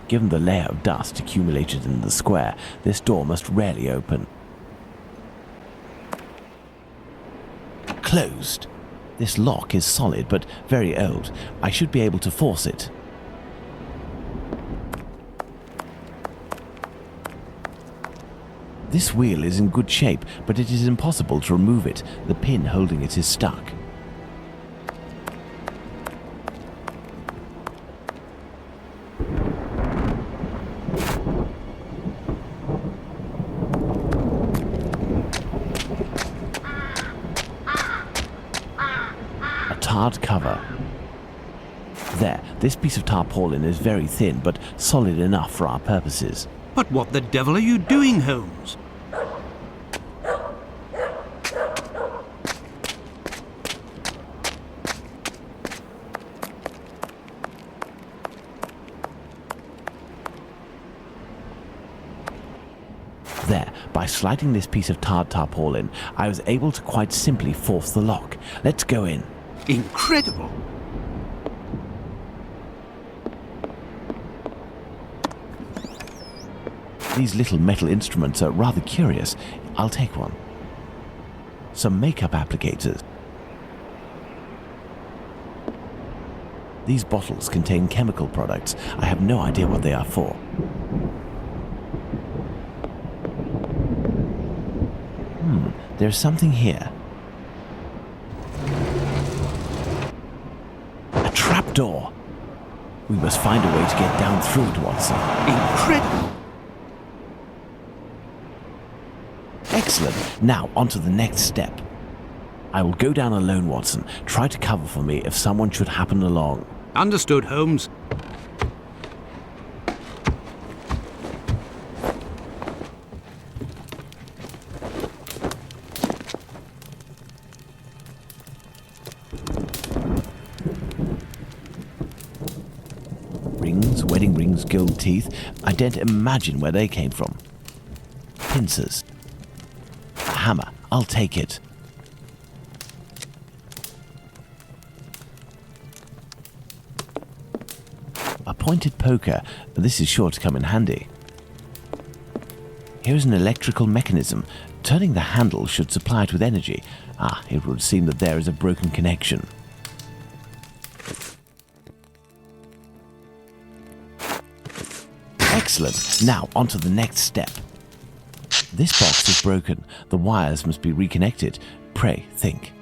Given the layer of dust accumulated in the square, this door must rarely open. Closed. This lock is solid but very old. I should be able to force it. This wheel is in good shape, but it is impossible to remove it. The pin holding it is stuck. A tarred cover. There, this piece of tarpaulin is very thin, but solid enough for our purposes. But what the devil are you doing, Holmes? There, by sliding this piece of tarred tarpaulin, I was able to quite simply force the lock. Let's go in. Incredible! These little metal instruments are rather curious. I'll take one. Some makeup applicators. These bottles contain chemical products. I have no idea what they are for. There's something here. A trapdoor. We must find a way to get down through it, Watson. Incredible! Excellent. Now, on to the next step. I will go down alone, Watson. Try to cover for me if someone should happen along. Understood, Holmes. Rings, wedding rings, gold teeth. I daren't imagine where they came from. Pincers. A hammer. I'll take it. A pointed poker. This is sure to come in handy. Here's an electrical mechanism. Turning the handle should supply it with energy. It would seem that there is a broken connection. Excellent. Now, on to the next step. This box is broken. The wires must be reconnected. Pray, think.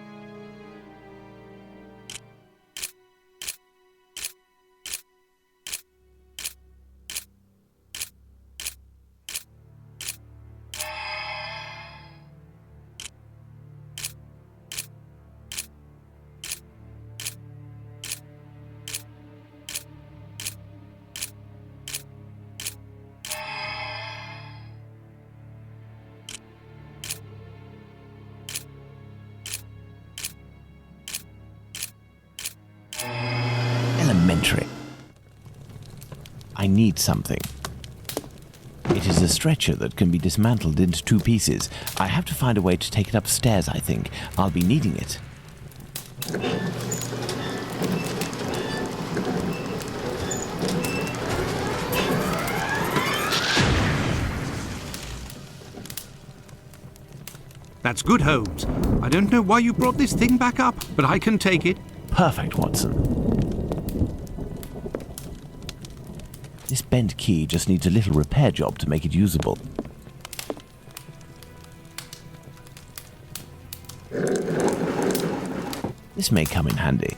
Elementary. I need something. It is a stretcher that can be dismantled into two pieces. I have to find a way to take it upstairs, I think. I'll be needing it. That's good, Holmes. I don't know why you brought this thing back up, but I can take it. Perfect, Watson. This bent key just needs a little repair job to make it usable. This may come in handy.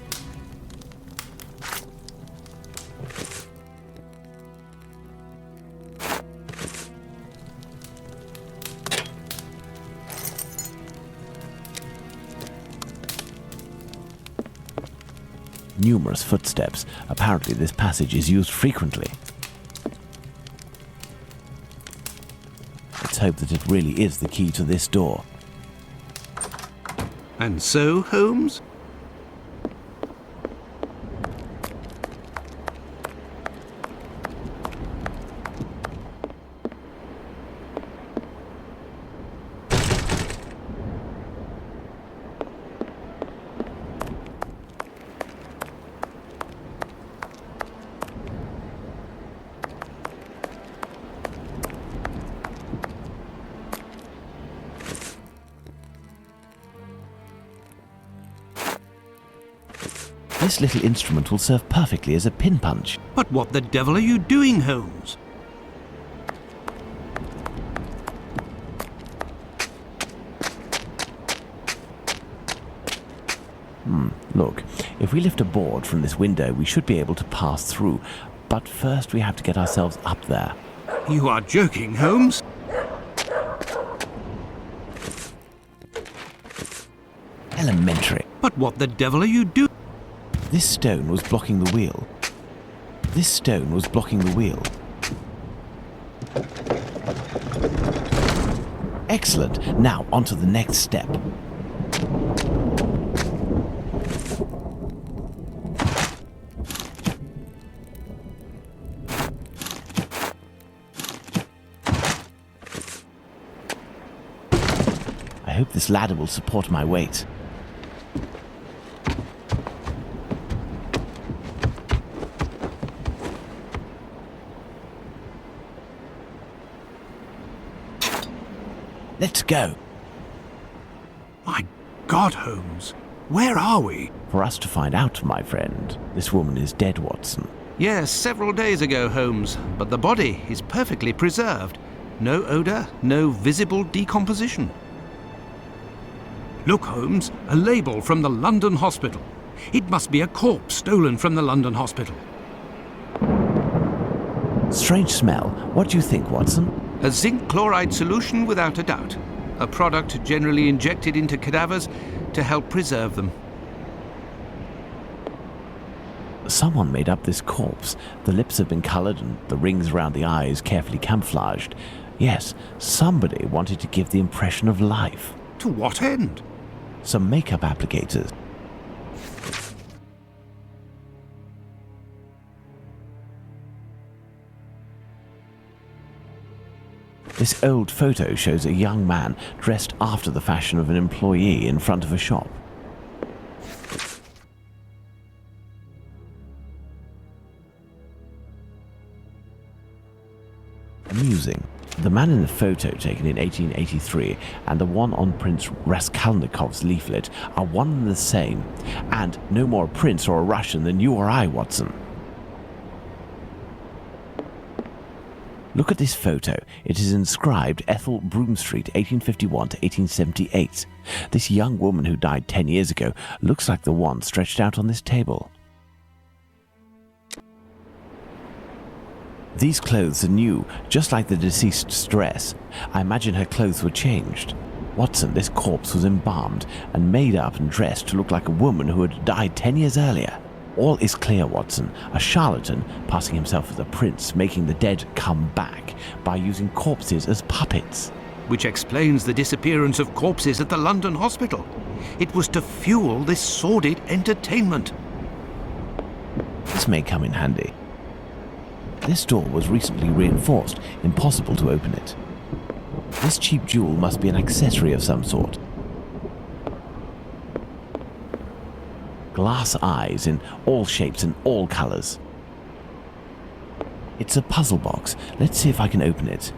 Numerous footsteps. Apparently this passage is used frequently. Let's hope that it really is the key to this door. And so, Holmes? This little instrument will serve perfectly as a pin punch. But what the devil are you doing, Holmes? Look, if we lift a board from this window, we should be able to pass through. But first we have to get ourselves up there. You are joking, Holmes? Elementary. But what the devil are you doing? This stone was blocking the wheel. This stone was blocking the wheel. Excellent. Now, on to the next step. I hope this ladder will support my weight. Let's go. My God, Holmes, where are we? For us to find out, my friend. This woman is dead, Watson. Yes, several days ago, Holmes, but the body is perfectly preserved. No odour, no visible decomposition. Look, Holmes, a label from the London hospital. It must be a corpse stolen from the London hospital. Strange smell. What do you think, Watson? A zinc chloride solution without a doubt. A product generally injected into cadavers to help preserve them. Someone made up this corpse. The lips have been coloured and the rings around the eyes carefully camouflaged. Yes, somebody wanted to give the impression of life. To what end? Some makeup applicators. This old photo shows a young man dressed after the fashion of an employee in front of a shop. Amusing. The man in the photo taken in 1883 and the one on Prince Raskolnikov's leaflet are one and the same, and no more a prince or a Russian than you or I, Watson. Look at this photo. It is inscribed Ethel Broome Street, 1851 to 1878. This young woman who died 10 years ago looks like the one stretched out on this table. These clothes are new, just like the deceased's dress. I imagine her clothes were changed. Watson, this corpse was embalmed and made up and dressed to look like a woman who had died 10 years earlier. All is clear, Watson. A charlatan passing himself as a prince, making the dead come back by using corpses as puppets. Which explains the disappearance of corpses at the London hospital. It was to fuel this sordid entertainment. This may come in handy. This door was recently reinforced. Impossible to open it. This cheap jewel must be an accessory of some sort. Glass eyes in all shapes and all colors. It's a puzzle box. Let's see if I can open it.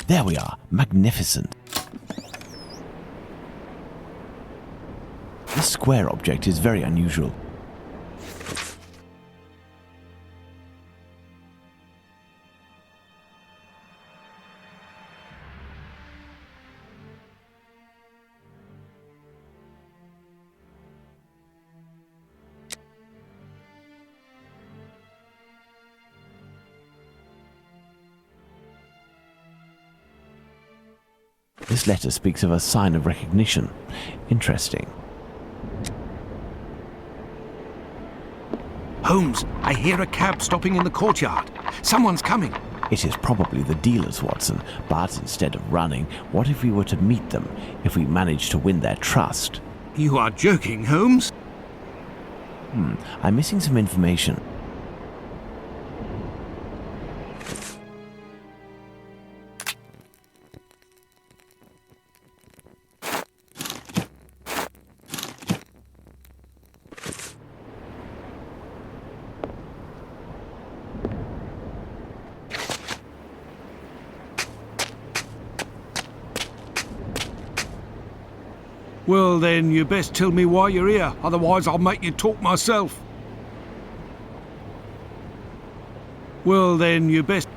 There we are. Magnificent. This square object is very unusual. This letter speaks of a sign of recognition. Interesting. Holmes, I hear a cab stopping in the courtyard. Someone's coming. It is probably the dealers, Watson, but instead of running, what if we were to meet them, if we managed to win their trust? You are joking, Holmes? I'm missing some information. Well then, you best tell me why you're here, otherwise I'll make you talk myself. Well then, you best...